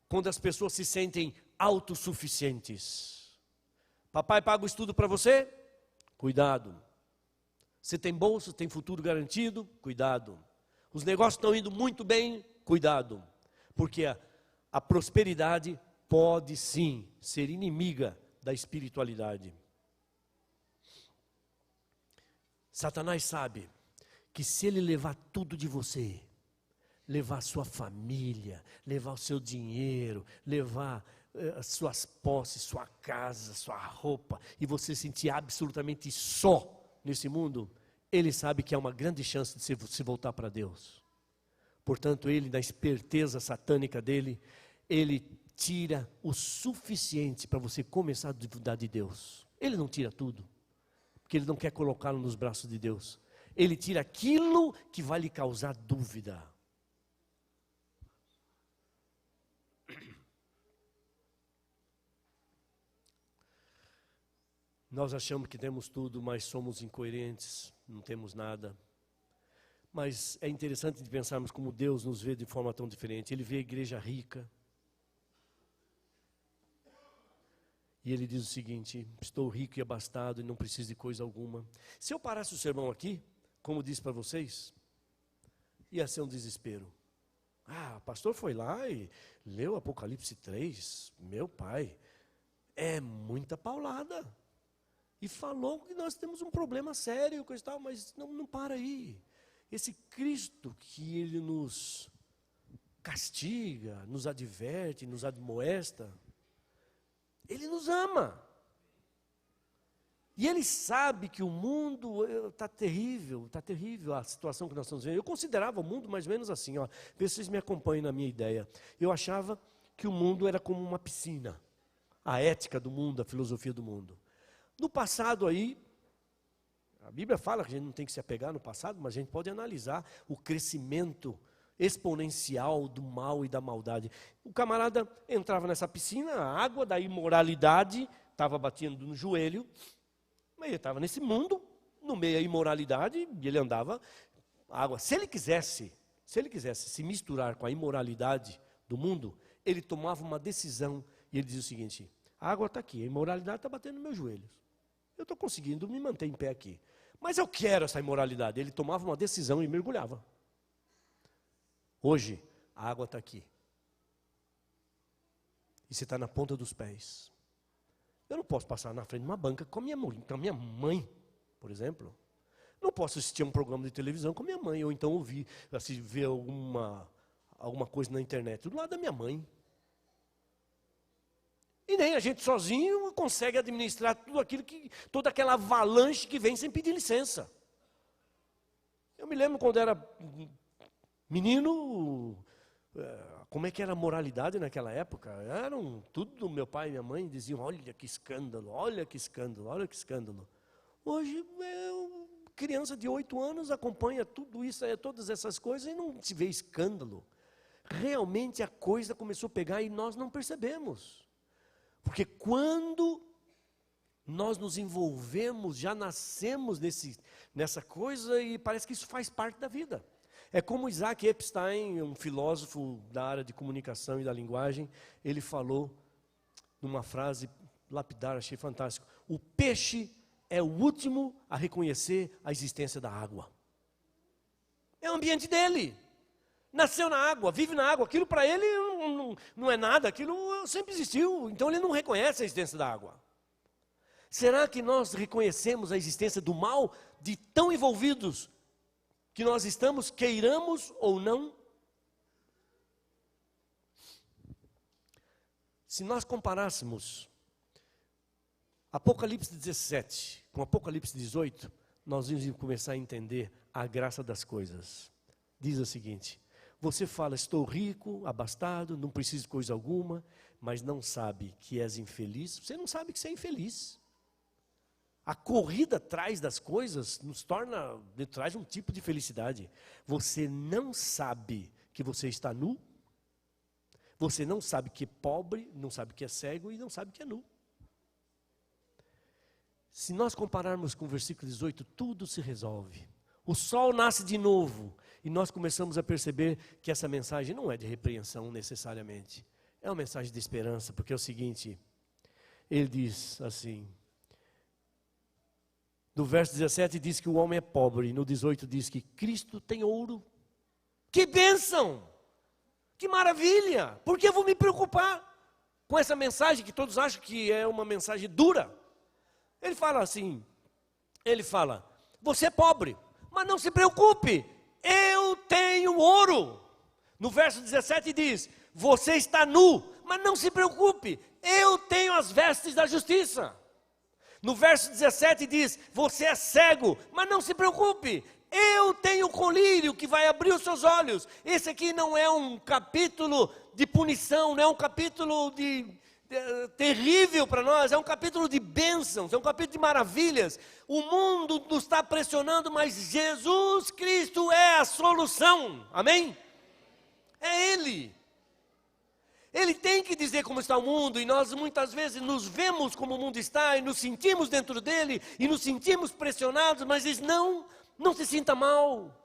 quando as pessoas se sentem autossuficientes. Papai paga o estudo para você? Cuidado. Você tem bolsa, tem futuro garantido? Cuidado. Os negócios estão indo muito bem? Cuidado. Porque a prosperidade pode sim ser inimiga da espiritualidade. Satanás sabe que se ele levar tudo de você, levar a sua família, levar o seu dinheiro, levar as suas posses, sua casa, sua roupa, e você se sentir absolutamente só nesse mundo, ele sabe que há uma grande chance de se voltar para Deus. Portanto, ele, na esperteza satânica dele, ele tira o suficiente para você começar a duvidar de Deus. Ele não tira tudo, porque ele não quer colocá-lo nos braços de Deus. Ele tira aquilo que vai lhe causar dúvida. Nós achamos que temos tudo, mas somos incoerentes, não temos nada. Mas é interessante de pensarmos como Deus nos vê de forma tão diferente. Ele vê a igreja rica. E ele diz o seguinte: estou rico e abastado e não preciso de coisa alguma. Se eu parasse o sermão aqui, como disse para vocês, ia ser um desespero. O pastor foi lá e leu Apocalipse 3, meu pai, é muita paulada. E falou que nós temos um problema sério, coisa e tal, mas não para aí. Esse Cristo que ele nos castiga, nos adverte, nos admoesta, ele nos ama. E ele sabe que o mundo está terrível a situação que nós estamos vivendo. Eu considerava o mundo mais ou menos assim, ó, vê se vocês me acompanham na minha ideia. Eu achava que o mundo era como uma piscina, a ética do mundo, a filosofia do mundo. No passado aí, a Bíblia fala que a gente não tem que se apegar no passado, mas a gente pode analisar o crescimento exponencial do mal e da maldade. O camarada entrava nessa piscina, a água da imoralidade estava batendo no joelho, mas ele estava nesse mundo, no meio da imoralidade, e ele andava, a água. Se ele quisesse se misturar com a imoralidade do mundo, ele tomava uma decisão, e ele dizia o seguinte: a água está aqui, a imoralidade está batendo nos meus joelhos. Eu estou conseguindo me manter em pé aqui. Mas eu quero essa imoralidade. Ele tomava uma decisão e mergulhava. Hoje, a água está aqui. E você está na ponta dos pés. Eu não posso passar na frente de uma banca com a minha mãe, por exemplo. Não posso assistir a um programa de televisão com a minha mãe, ou então ver alguma coisa na internet do lado da minha mãe. E nem a gente sozinho consegue administrar toda aquela avalanche que vem sem pedir licença. Eu me lembro quando era menino, como é que era a moralidade naquela época? Tudo meu pai e minha mãe diziam: olha que escândalo, olha que escândalo, olha que escândalo. Hoje, criança de 8 anos acompanha tudo isso, todas essas coisas e não se vê escândalo. Realmente a coisa começou a pegar e nós não percebemos. Porque quando nós nos envolvemos, já nascemos nessa coisa e parece que isso faz parte da vida. É como Isaac Epstein, um filósofo da área de comunicação e da linguagem, ele falou numa frase lapidar, achei fantástico: o peixe é o último a reconhecer a existência da água. É o ambiente dele. Nasceu na água, vive na água, aquilo para ele não é nada, aquilo sempre existiu, então ele não reconhece a existência da água. Será que nós reconhecemos a existência do mal de tão envolvidos que nós estamos, queiramos ou não? Se nós comparássemos Apocalipse 17 com Apocalipse 18, nós vamos começar a entender a graça das coisas. Diz o seguinte: você fala, estou rico, abastado, não preciso de coisa alguma, mas não sabe que és infeliz. Você não sabe que você é infeliz. A corrida atrás das coisas traz um tipo de felicidade. Você não sabe que você está nu. Você não sabe que é pobre, não sabe que é cego e não sabe que é nu. Se nós compararmos com o versículo 18, tudo se resolve. O sol nasce de novo. E nós começamos a perceber que essa mensagem não é de repreensão necessariamente. É uma mensagem de esperança, porque é o seguinte, ele diz assim, no verso 17 diz que o homem é pobre, no 18 diz que Cristo tem ouro. Que bênção! Que maravilha! Por que eu vou me preocupar com essa mensagem que todos acham que é uma mensagem dura? Ele fala assim, você é pobre, mas não se preocupe, eu tenho ouro. No verso 17 diz, você está nu, mas não se preocupe, eu tenho as vestes da justiça. No verso 17 diz, você é cego, mas não se preocupe, eu tenho o colírio que vai abrir os seus olhos. Esse aqui não é um capítulo de punição, não é um capítulo terrível para nós, é um capítulo de bênçãos, é um capítulo de maravilhas. O mundo nos está pressionando, mas Jesus Cristo é a solução, amém? É Ele. Ele tem que dizer como está o mundo, e nós muitas vezes nos vemos como o mundo está, e nos sentimos dentro dele, e nos sentimos pressionados, mas diz, não se sinta mal.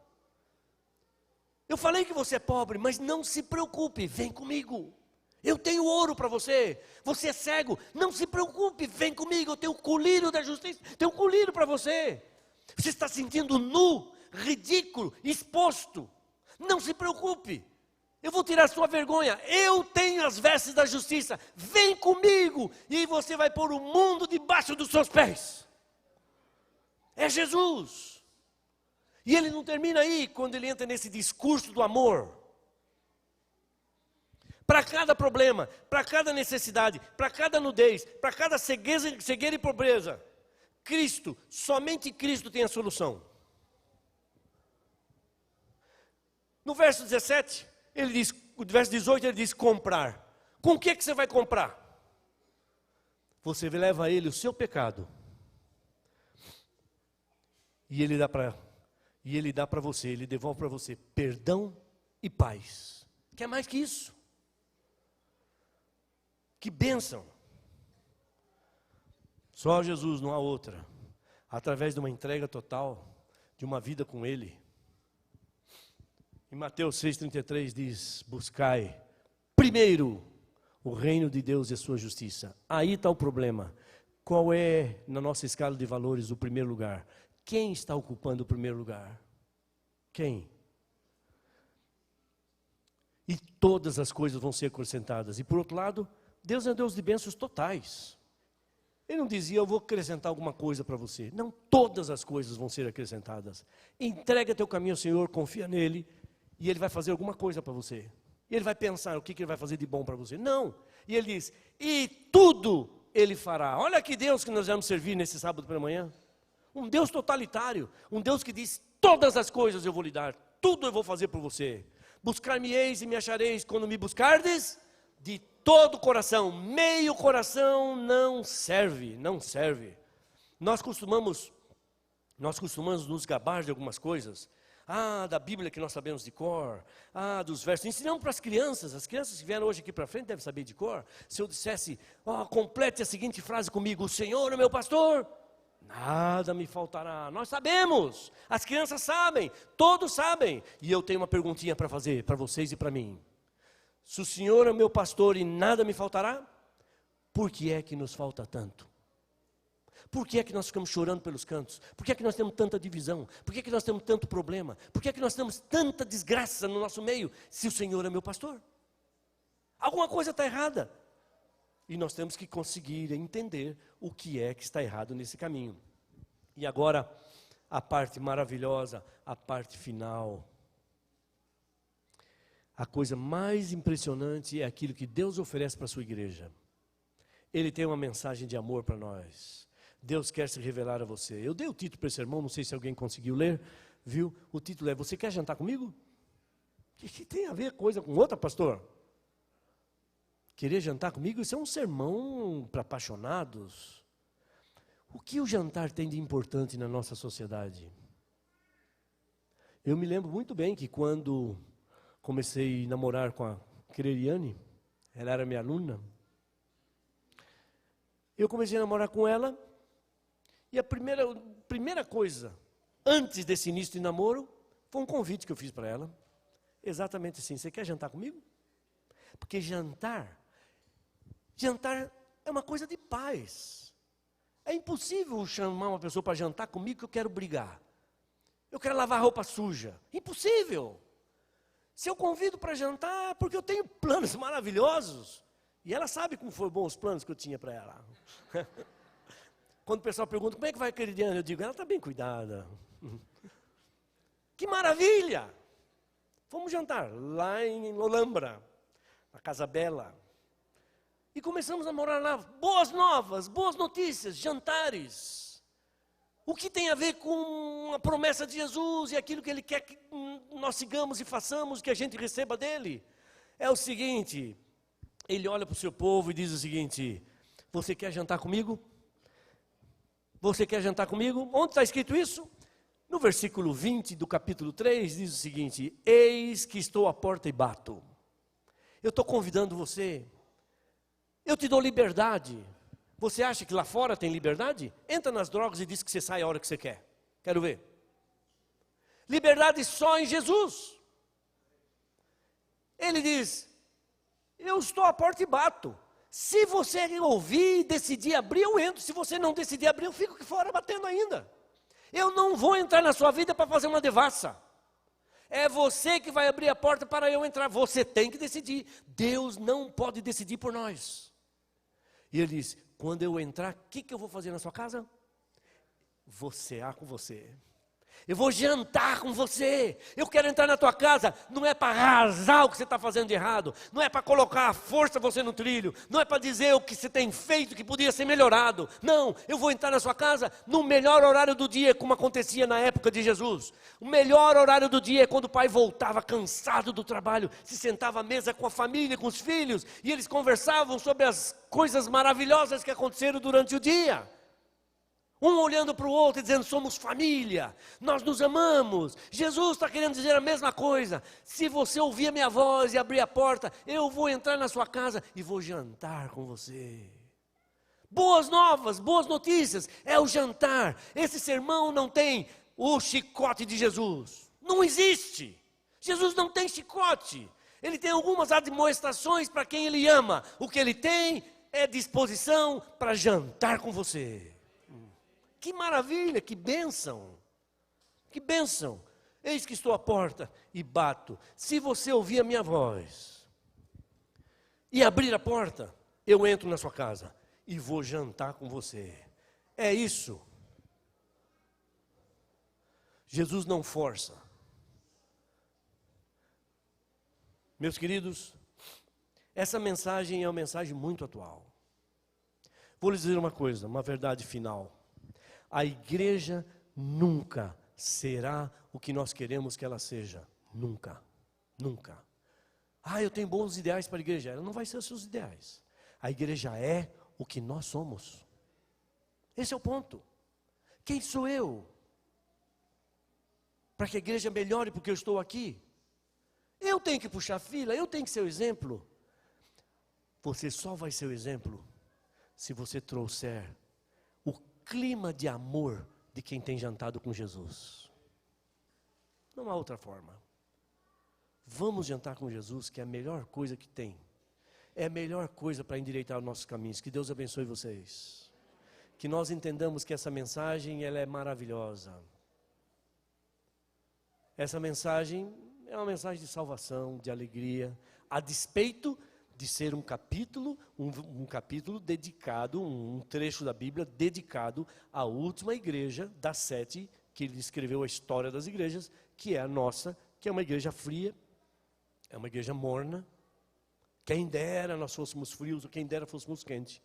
Eu falei que você é pobre, mas não se preocupe, vem comigo. Eu tenho ouro para você. Você é cego, não se preocupe, vem comigo. Eu tenho o colírio da justiça, tenho um colírio para você. Você está sentindo nu, ridículo, exposto. Não se preocupe. Eu vou tirar sua vergonha. Eu tenho as vestes da justiça. Vem comigo e você vai pôr o mundo debaixo dos seus pés. É Jesus. E ele não termina aí quando ele entra nesse discurso do amor. Para cada problema, para cada necessidade, para cada nudez, para cada cegueira e pobreza, Cristo, somente Cristo tem a solução. No verso 17, ele diz, no verso 18 ele diz comprar. Com o que você vai comprar? Você leva a ele o seu pecado. E ele dá para você, ele devolve para você perdão e paz. Quer mais que isso? Que bênção! Só Jesus, não há outra. Através de uma entrega total, de uma vida com Ele. Em Mateus 6,33 diz, buscai primeiro o reino de Deus e a sua justiça. Aí está o problema. Qual é, na nossa escala de valores, o primeiro lugar? Quem está ocupando o primeiro lugar? Quem? E todas as coisas vão ser acrescentadas. E por outro lado, Deus é um Deus de bênçãos totais. Ele não dizia, eu vou acrescentar alguma coisa para você. Não, todas as coisas vão ser acrescentadas. Entrega teu caminho ao Senhor, confia nele, e Ele vai fazer alguma coisa para você. E Ele vai pensar o que Ele vai fazer de bom para você. Não. E Ele diz, e tudo Ele fará. Olha que Deus que nós vamos servir nesse sábado pela manhã. Um Deus totalitário. Um Deus que diz, todas as coisas eu vou lhe dar. Tudo eu vou fazer por você. Buscar-me-eis e me achareis quando me buscardes de todo o coração. Meio coração não serve, não serve. Nós costumamos nos gabar de algumas coisas. Da Bíblia que nós sabemos de cor. Dos versos. Ensinamos para as crianças que vieram hoje aqui para frente devem saber de cor. Se eu dissesse, complete a seguinte frase comigo, o Senhor é meu pastor, nada me faltará. Nós sabemos, as crianças sabem, todos sabem. E eu tenho uma perguntinha para fazer, para vocês e para mim. Se o Senhor é meu pastor e nada me faltará, por que é que nos falta tanto? Por que é que nós ficamos chorando pelos cantos? Por que é que nós temos tanta divisão? Por que é que nós temos tanto problema? Por que é que nós temos tanta desgraça no nosso meio, se o Senhor é meu pastor? Alguma coisa está errada. E nós temos que conseguir entender o que é que está errado nesse caminho. E agora, a parte maravilhosa, a parte final. A coisa mais impressionante é aquilo que Deus oferece para a sua igreja. Ele tem uma mensagem de amor para nós. Deus quer se revelar a você. Eu dei o título para esse sermão, não sei se alguém conseguiu ler, viu? O título é, você quer jantar comigo? O que tem a ver coisa com outra, pastor? Querer jantar comigo? Isso é um sermão para apaixonados. O que o jantar tem de importante na nossa sociedade? Eu me lembro muito bem que quando comecei a namorar com a Creriane, ela era minha aluna, eu comecei a namorar com ela, e a primeira coisa, antes desse início de namoro, foi um convite que eu fiz para ela, exatamente assim, você quer jantar comigo? Porque jantar é uma coisa de paz. É impossível chamar uma pessoa para jantar comigo que eu quero brigar, eu quero lavar roupa suja, impossível. Se eu convido para jantar, porque eu tenho planos maravilhosos. E ela sabe como foram bons os planos que eu tinha para ela. Quando o pessoal pergunta, como é que vai a Creriane? Eu digo, ela está bem cuidada. Que maravilha! Fomos jantar lá em Olambra, na Casa Bela. E começamos a morar lá. Boas novas, boas notícias, jantares. O que tem a ver com a promessa de Jesus e aquilo que Ele quer que nós sigamos e façamos, que a gente receba dEle? É o seguinte, Ele olha para o seu povo e diz o seguinte, você quer jantar comigo? Você quer jantar comigo? Onde está escrito isso? No versículo 20 do capítulo 3 diz o seguinte, eis que estou à porta e bato. Eu estou convidando você. Eu te dou liberdade. Você acha que lá fora tem liberdade? Entra nas drogas e diz que você sai a hora que você quer. Quero ver. Liberdade só em Jesus. Ele diz, eu estou à porta e bato. Se você ouvir e decidir abrir, eu entro. Se você não decidir abrir, eu fico aqui fora batendo ainda. Eu não vou entrar na sua vida para fazer uma devassa. É você que vai abrir a porta para eu entrar. Você tem que decidir. Deus não pode decidir por nós. E ele diz, quando eu entrar, o que eu vou fazer na sua casa? Vou cear com você. Eu vou jantar com você. Eu quero entrar na tua casa. Não é para arrasar o que você está fazendo de errado. Não é para colocar a força você no trilho. Não é para dizer o que você tem feito que podia ser melhorado. Não, eu vou entrar na sua casa no melhor horário do dia, como acontecia na época de Jesus. O melhor horário do dia é quando o pai voltava cansado do trabalho, se sentava à mesa com a família, com os filhos, e eles conversavam sobre as coisas maravilhosas que aconteceram durante o dia. Um olhando para o outro e dizendo, somos família, nós nos amamos. Jesus está querendo dizer a mesma coisa. Se você ouvir a minha voz e abrir a porta, eu vou entrar na sua casa e vou jantar com você. Boas novas, boas notícias, é o jantar. Esse sermão não tem o chicote de Jesus. Não existe. Jesus não tem chicote. Ele tem algumas admoestações para quem ele ama. O que ele tem é disposição para jantar com você. Que maravilha, que bênção, que bênção. Eis que estou à porta e bato. Se você ouvir a minha voz e abrir a porta, eu entro na sua casa e vou jantar com você. É isso. Jesus não força. Meus queridos, essa mensagem é uma mensagem muito atual. Vou lhes dizer uma coisa, uma verdade final. A igreja nunca será o que nós queremos que ela seja. Nunca, nunca. Eu tenho bons ideais para a igreja. Ela não vai ser os seus ideais. A igreja é o que nós somos. Esse é o ponto. Quem sou eu? Para que a igreja melhore porque eu estou aqui. Eu tenho que puxar fila, eu tenho que ser o exemplo. Você só vai ser o exemplo se você trouxer clima de amor de quem tem jantado com Jesus. Não há outra forma. Vamos jantar com Jesus, que é a melhor coisa que tem. É a melhor coisa para endireitar os nossos caminhos. Que Deus abençoe vocês. Que nós entendamos que essa mensagem, ela é maravilhosa. Essa mensagem é uma mensagem de salvação, de alegria, a despeito de ser um capítulo dedicado, um trecho da Bíblia dedicado à última igreja das 7, que ele escreveu a história das igrejas, que é a nossa, que é uma igreja fria, é uma igreja morna. Quem dera nós fôssemos frios, ou quem dera fôssemos quentes.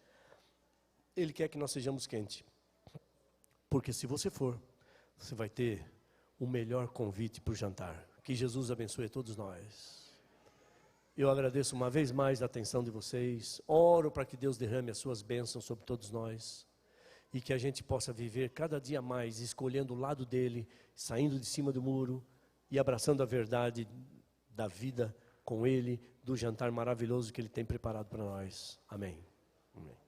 Ele quer que nós sejamos quentes. Porque se você for, você vai ter o melhor convite para o jantar. Que Jesus abençoe a todos nós. Eu agradeço uma vez mais a atenção de vocês. Oro para que Deus derrame as suas bênçãos sobre todos nós. E que a gente possa viver cada dia mais, escolhendo o lado dele, saindo de cima do muro e abraçando a verdade da vida com ele, do jantar maravilhoso que ele tem preparado para nós. Amém. Amém.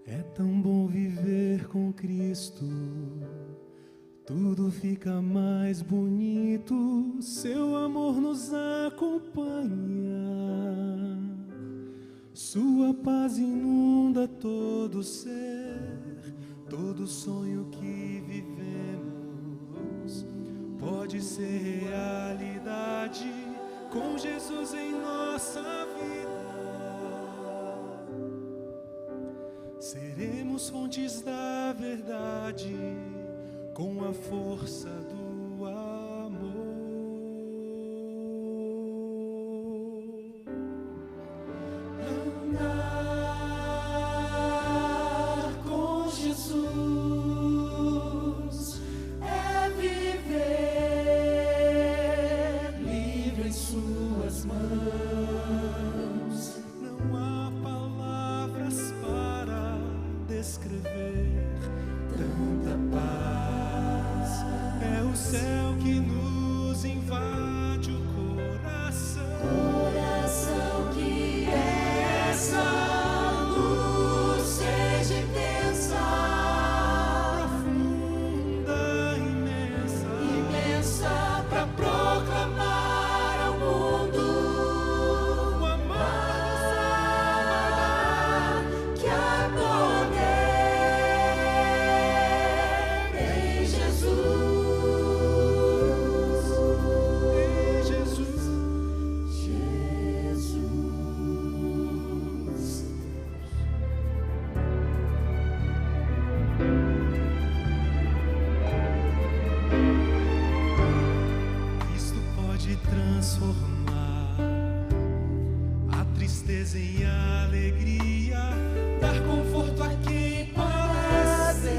É tão bom viver com Cristo, tudo fica mais bonito seu amor nos acompanha, sua paz inunda todo ser, todo sonho que vivemos pode ser realidade com Jesus em nossa vida. Seremos fontes da verdade com a força do amor. Andar com Jesus é viver livre em suas mãos. Não há palavras para descrever tanta paz. É o céu que nos invade o coração. Coração que essa luz seja intensa, profunda, imensa, imensa, para proclamar ao mundo o amor que há poder em Jesus. Em Jesus. Jesus. Cristo pode transformar a tristeza em alegria, dar conforto a quem padece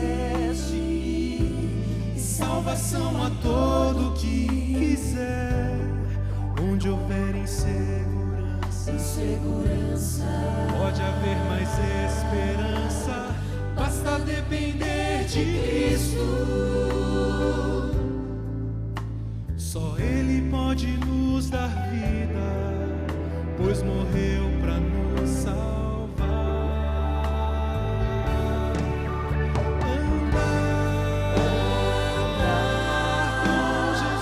e salvação a todo que quiser. Onde houver insegurança, pode haver mais esperança. Basta depender de Cristo. Só Ele pode nos dar vida, pois morreu para nos salvar. Andar com Jesus,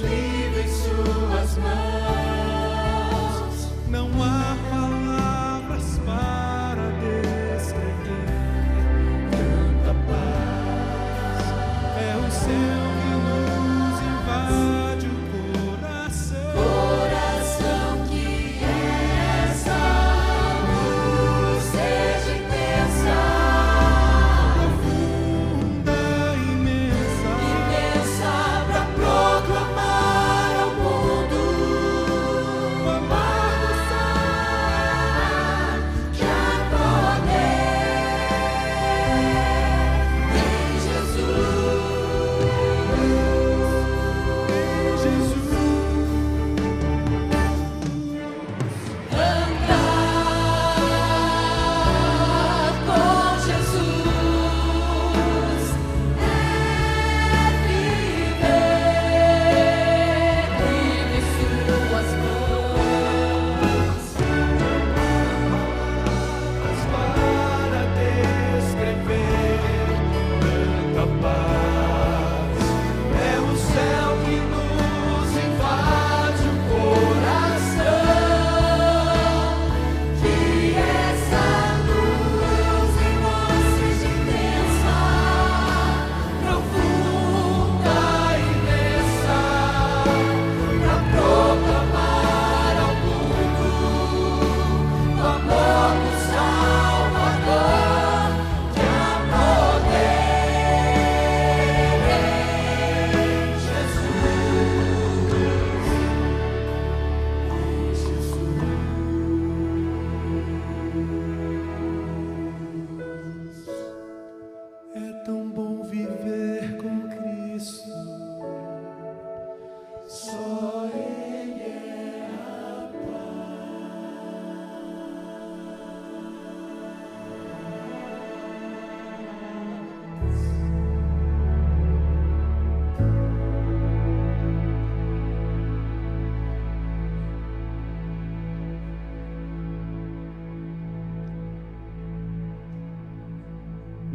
livre em suas mãos. Não há palavras para descrever tanta paz. É o céu que nos invade o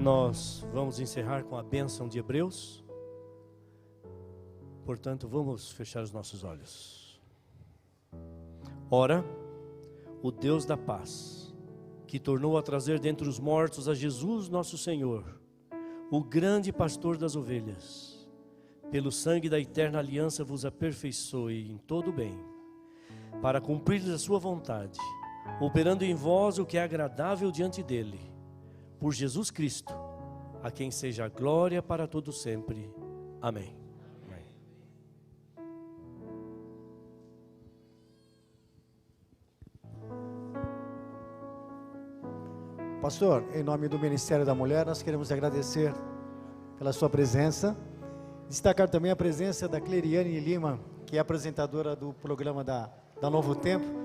Nós vamos encerrar com a bênção de Hebreus. Portanto, vamos fechar os nossos olhos. Ora, o Deus da paz, que tornou a trazer dentre os mortos a Jesus nosso Senhor, o grande pastor das ovelhas, pelo sangue da eterna aliança vos aperfeiçoe em todo o bem, para cumprir a sua vontade, operando em vós o que é agradável diante dele, por Jesus Cristo, a quem seja a glória para todo sempre. Amém. Pastor, em nome do Ministério da Mulher, nós queremos agradecer pela sua presença. Destacar também a presença da Cleriane Lima, que é apresentadora do programa da Novo Tempo.